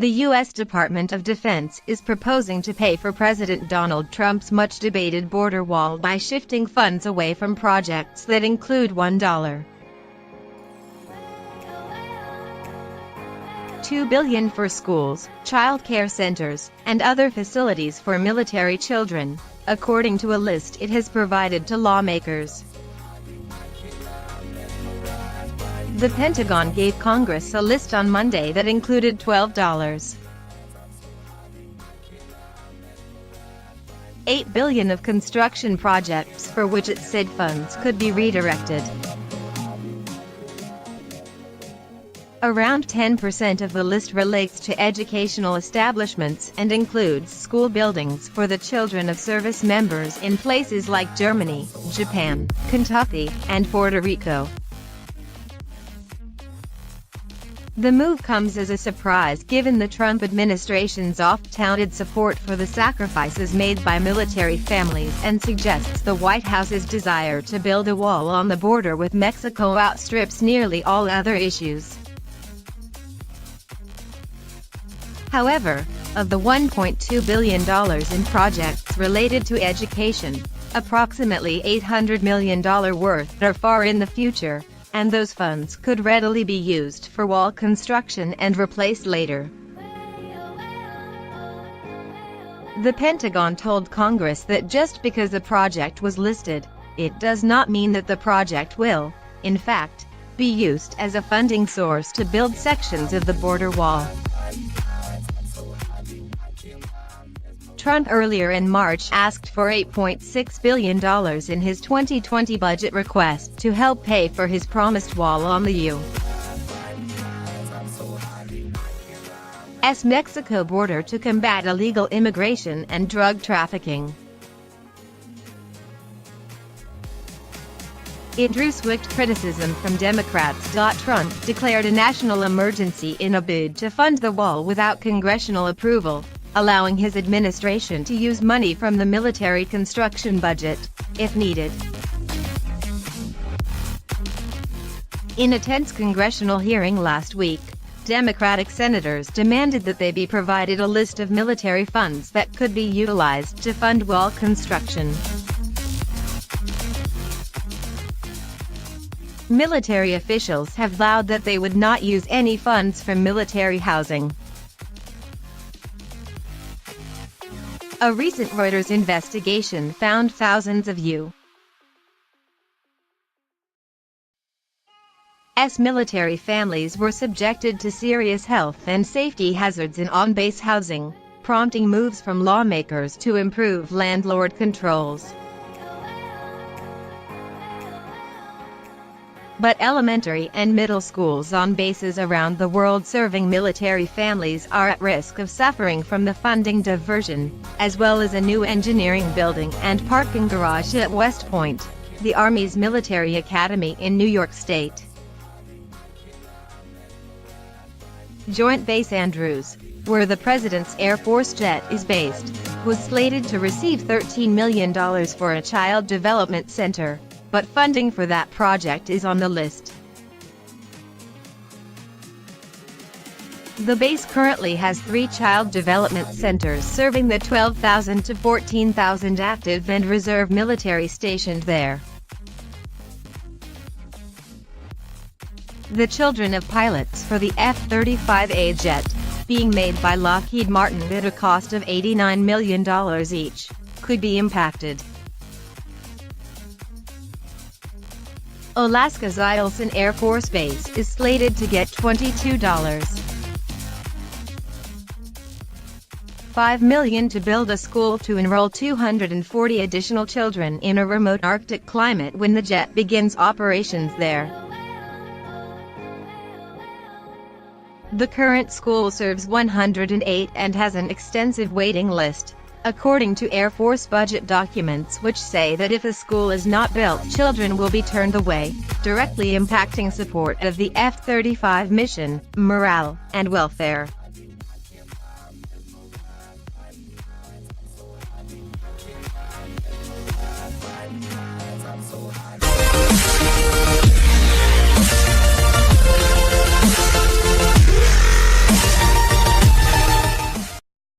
The U.S. Department of Defense is proposing to pay for President Donald Trump's much-debated border wall by shifting funds away from projects that include $1. $2 billion for schools, child care centers, and other facilities for military children, according to a list it has provided to lawmakers. The Pentagon gave Congress a list on Monday that included $12. $8 billion of construction projects for which it said funds could be redirected. Around 10% of the list relates to educational establishments and includes school buildings for the children of service members in places like Germany, Japan, Kentucky, and Puerto Rico. The move comes as a surprise given the Trump administration's oft-touted support for the sacrifices made by military families and suggests the White House's desire to build a wall on the border with Mexico outstrips nearly all other issues. However, of the $1.2 billion in projects related to education, approximately $800 million worth are far in the future, and those funds could readily be used for wall construction and replaced later. The Pentagon told Congress that just because a project was listed, it does not mean that the project will, in fact, be used as a funding source to build sections of the border wall. Trump earlier in March asked for $8.6 billion in his 2020 budget request to help pay for his promised wall on the U.S. Mexico border to combat illegal immigration and drug trafficking. It drew swift criticism from Democrats. Trump declared a national emergency in a bid to fund the wall without congressional approval, allowing his administration to use money from the military construction budget, if needed. In a tense congressional hearing last week, Democratic senators demanded that they be provided a list of military funds that could be utilized to fund wall construction. Military officials have vowed that they would not use any funds from military housing. A recent Reuters investigation found thousands of U.S. military families were subjected to serious health and safety hazards in on-base housing, prompting moves from lawmakers to improve landlord controls. But elementary and middle schools on bases around the world serving military families are at risk of suffering from the funding diversion, as well as a new engineering building and parking garage at West Point, the Army's military academy in New York State. Joint Base Andrews, where the president's Air Force jet is based, was slated to receive $13 million for a child development center, but funding for that project is on the list. The base currently has 3 child development centers serving the 12,000 to 14,000 active and reserve military stationed there. The children of pilots for the F-35A jet, being made by Lockheed Martin at a cost of $89 million each, could be impacted. Alaska's Eielson Air Force Base is slated to get $22.5 million to build a school to enroll 240 additional children in a remote Arctic climate when the jet begins operations there. The current school serves 108 and has an extensive waiting list, according to Air Force budget documents which say that if a school is not built, children will be turned away, directly impacting support of the F-35 mission, morale, and welfare.